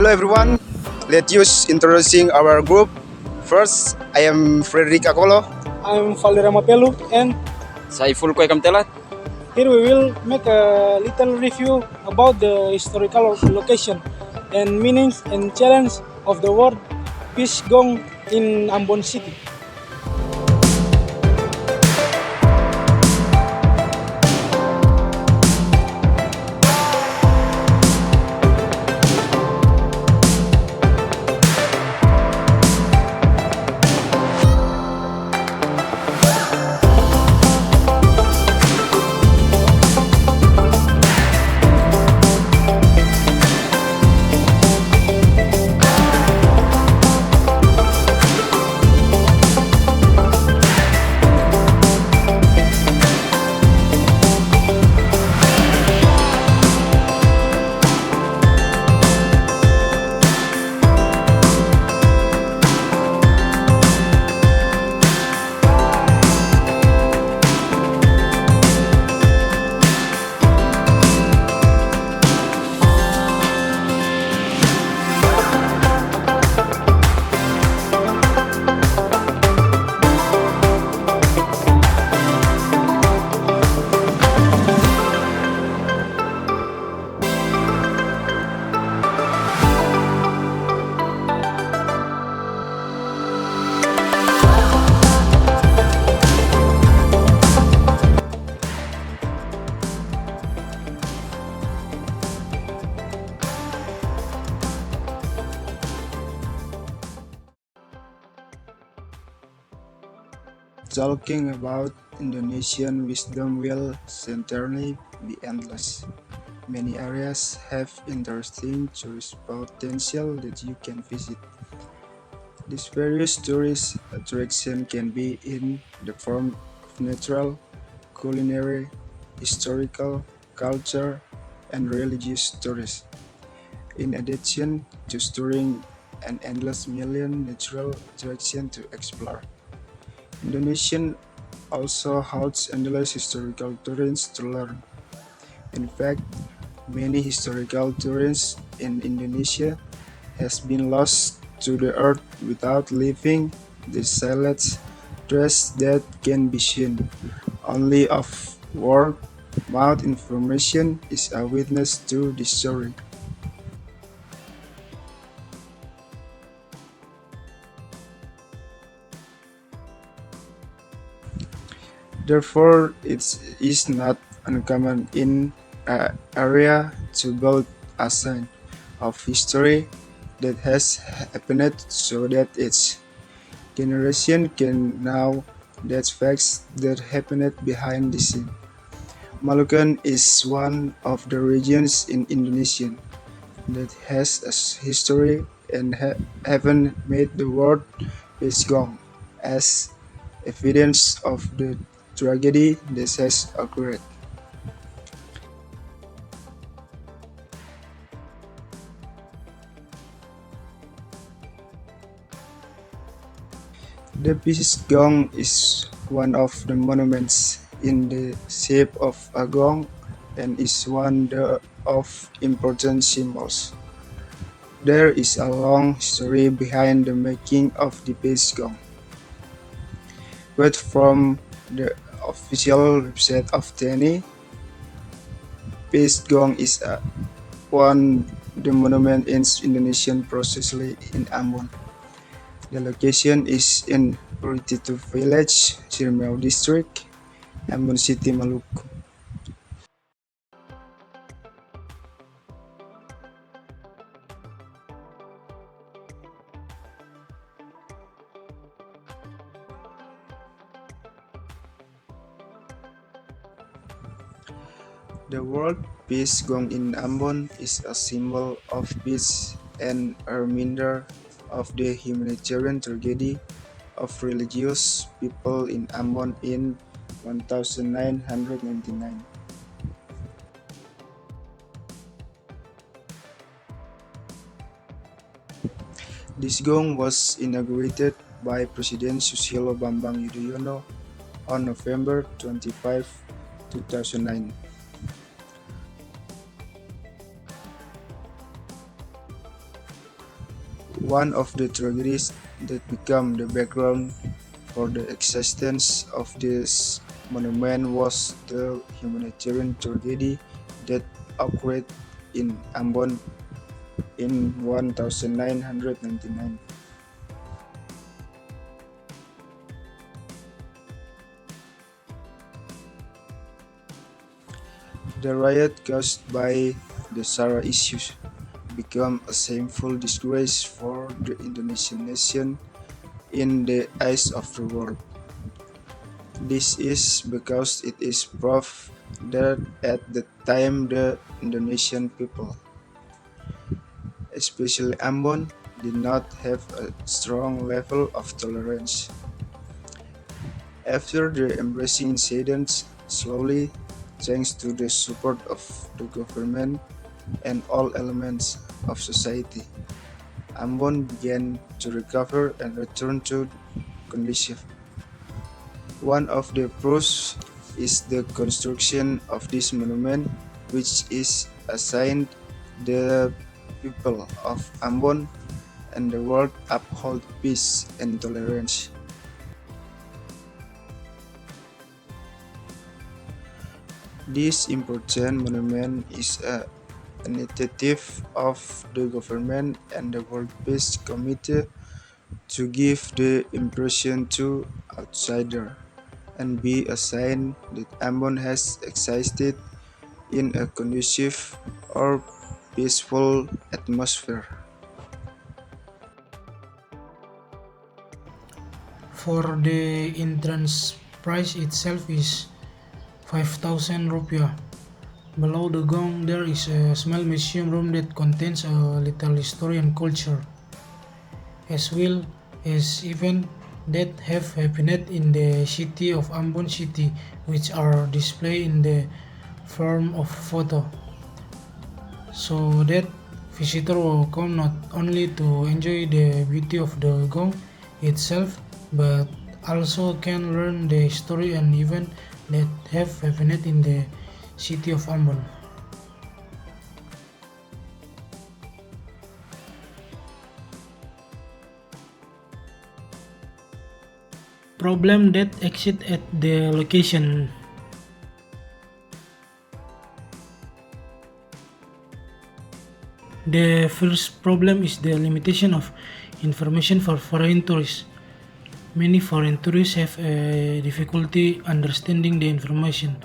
Hello everyone. Let's use introducing our group. First, I am Frederick Akolo. I'm Valera Mapelu, and Saiful Koi Kamtelat. here we will make a little review about the historical location and meanings and challenge of the word Peace Gong in Ambon City. Talking about Indonesian wisdom will certainly be endless. Many areas have interesting tourist potential that you can visit. These various tourist attractions can be in the form of natural, culinary, historical, culture, and religious tourists. In addition to touring an endless million natural attractions to explore, Indonesia also holds endless historical tourists to learn. In fact, many historical tourists in Indonesia has been lost to the earth without leaving the silent trace that can be seen. Only of word mouth information is a witness to this story. Therefore, it is not uncommon in an area to build a sign of history that has happened so that its generation can know that facts that happened behind the scene. Maluku is one of the regions in Indonesia that has a history and haven't made the word is gone as evidence of the tragedy that has occurred. The Peace Gong is one of the monuments in the shape of a gong and is one of important symbols. There is a long history behind the making of the Peace Gong. But from the official website of TNI, Peace Gong is one the monument in Indonesian precisely in Ambon. The location is in Urititu Village, Ciremau District, Ambon City, Maluku. The word Peace Gong in Ambon is a symbol of peace and a reminder of the humanitarian tragedy of religious people in Ambon in 1999. This gong was inaugurated by President Susilo Bambang Yudhoyono on November 25, 2009. One of the tragedies that became the background for the existence of this monument was the humanitarian tragedy that occurred in Ambon in 1999. The riot caused by the Sara issues became a shameful disgrace for the Indonesian nation in the eyes of the world. This is because it is proof that at the time the Indonesian people, especially Ambon, did not have a strong level of tolerance. After the embracing incidents, slowly, thanks to the support of the government and all elements of society, Ambon began to recover and return to condition. One of the proofs is the construction of this monument, which is assigned the people of Ambon and the world uphold peace and tolerance. This important monument is a initiative of the government and the World Peace Committee to give the impression to outsiders and be a sign that Ambon has existed in a conducive or peaceful atmosphere. For the entrance price itself is 5,000 rupiah. Below the gong there is a small museum room that contains a little history and culture, as well as events that have happened in the city of Ambon City, which are displayed in the form of photo, so that visitors will come not only to enjoy the beauty of the gong itself, but also can learn the history and events that have happened in the city of Ambon. Problem that exist at the location. The first problem is the limitation of information for foreign tourists. Many foreign tourists have a difficulty understanding the information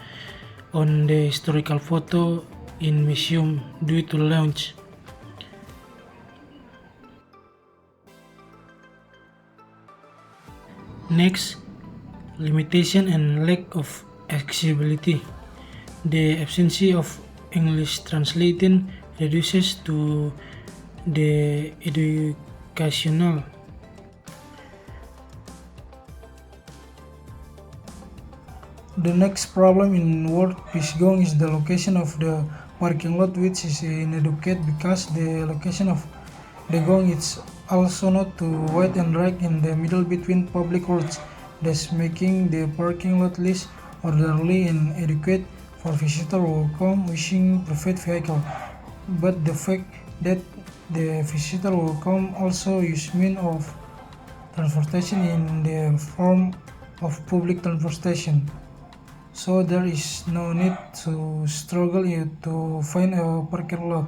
on the historical photo in museum due to language. Next, limitation and lack of accessibility. The absence of English translating reduces to the educational. The next problem in World Peace Gong is the location of the parking lot, which is inadequate because the location of the gong is also not too wide and right in the middle between public roads, thus making the parking lot less orderly and adequate for visitors who come wishing private vehicle. But the fact that the visitor will come also use means of transportation in the form of public transportation, so there is no need to struggle to find a parking lot.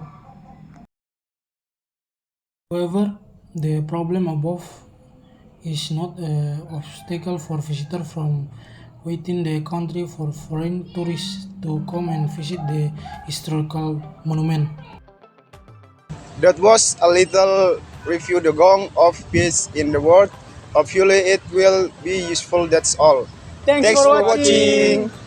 However, the problem above is not an obstacle for visitors from within the country for foreign tourists to come and visit the historical monument. That was a little review the gong of peace in the world. Hopefully it will be useful. That's all. Thanks Thanks for for watching. watching.